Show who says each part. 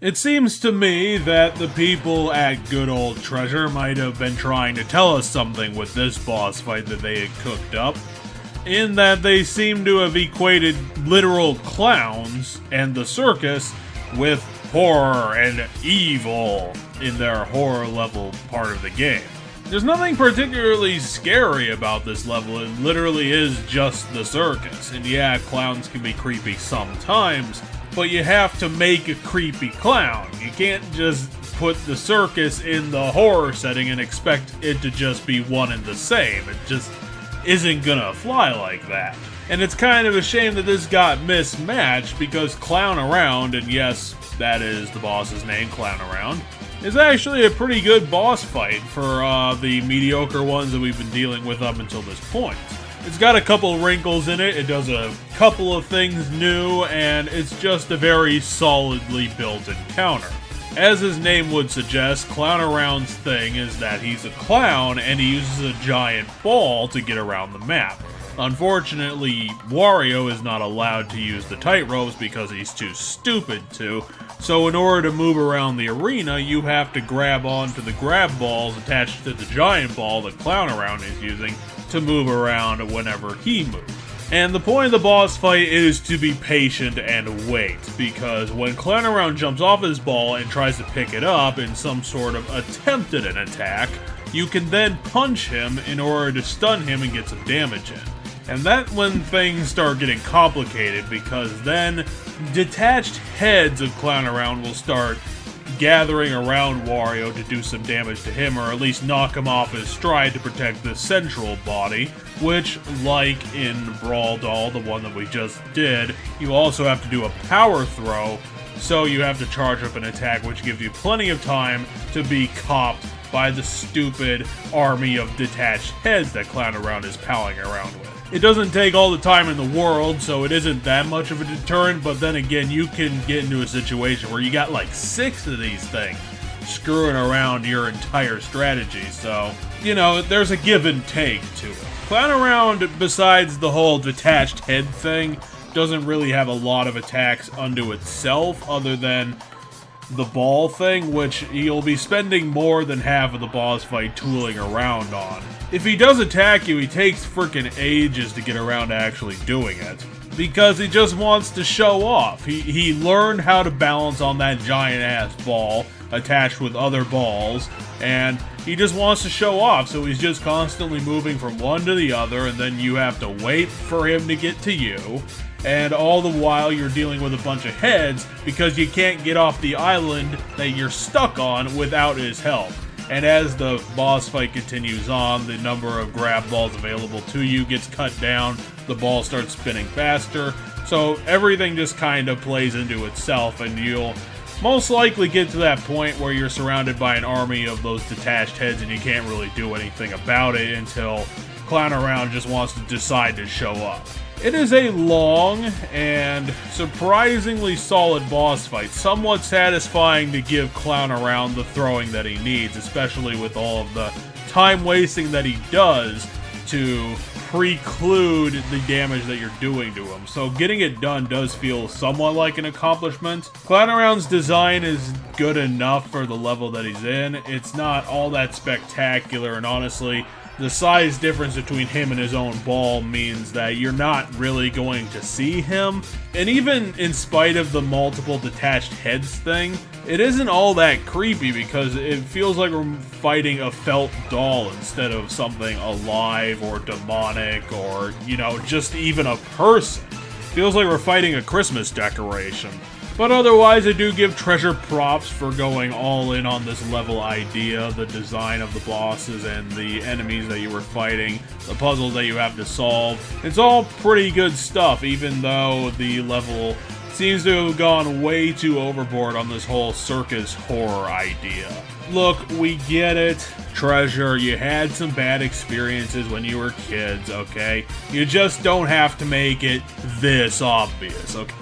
Speaker 1: It seems to me that the people at Good Old Treasure might have been trying to tell us something with this boss fight that they had cooked up, in that they seem to have equated literal clowns and the circus with horror and evil in their horror level part of the game. There's nothing particularly scary about this level, it literally is just the circus, and yeah, clowns can be creepy sometimes, but you have to make a creepy clown. You can't just put the circus in the horror setting and expect it to just be one and the same. It just isn't gonna fly like that. And it's kind of a shame that this got mismatched, because Clown Around, and yes, that is the boss's name, Clown Around, is actually a pretty good boss fight for the mediocre ones that we've been dealing with up until this point. It's got a couple wrinkles in it, it does a couple of things new, and it's just a very solidly built encounter. As his name would suggest, Clown Around's thing is that he's a clown and he uses a giant ball to get around the map. Unfortunately, Wario is not allowed to use the tightropes because he's too stupid to, so in order to move around the arena, you have to grab onto the grab balls attached to the giant ball that Clown Around is using to move around whenever he moves. And the point of the boss fight is to be patient and wait, because when Clown Around jumps off his ball and tries to pick it up in some sort of attempt at an attack, you can then punch him in order to stun him and get some damage in. And that's when things start getting complicated, because then detached heads of Clown Around will start gathering around Wario to do some damage to him, or at least knock him off his stride to protect the central body, which, like in Brawl Doll, the one that we just did, you also have to do a power throw, so you have to charge up an attack, which gives you plenty of time to be copped by the stupid army of detached heads that Clown Around is palling around with. It doesn't take all the time in the world, so it isn't that much of a deterrent, but then again, you can get into a situation where you got like 6 of these things screwing around your entire strategy, so, you know, there's a give and take to it. Clown Around, besides the whole detached head thing, doesn't really have a lot of attacks unto itself, other than the ball thing, which you'll be spending more than half of the boss fight tooling around on. If he does attack you, he takes frickin' ages to get around to actually doing it, because he just wants to show off. He learned how to balance on that giant-ass ball, attached with other balls, and he just wants to show off, so he's just constantly moving from one to the other, and then you have to wait for him to get to you, and all the while you're dealing with a bunch of heads because you can't get off the island that you're stuck on without his help. And as the boss fight continues on, the number of grab balls available to you gets cut down, the ball starts spinning faster, so everything just kind of plays into itself, and you'll most likely get to that point where you're surrounded by an army of those detached heads and you can't really do anything about it until Clown Around just wants to decide to show up. It is a long and surprisingly solid boss fight, somewhat satisfying to give Clown Around the throwing that he needs, especially with all of the time wasting that he does to preclude the damage that you're doing to him. So getting it done does feel somewhat like an accomplishment. Clown Around's design is good enough for the level that he's in. It's not all that spectacular, and honestly, the size difference between him and his own ball means that you're not really going to see him. And even in spite of the multiple detached heads thing, it isn't all that creepy because it feels like we're fighting a felt doll instead of something alive or demonic or, you know, just even a person. Feels like we're fighting a Christmas decoration. But otherwise, I do give Treasure props for going all in on this level idea, the design of the bosses and the enemies that you were fighting, the puzzles that you have to solve. It's all pretty good stuff, even though the level seems to have gone way too overboard on this whole circus horror idea. Look, we get it. Treasure, you had some bad experiences when you were kids, okay? You just don't have to make it this obvious, okay?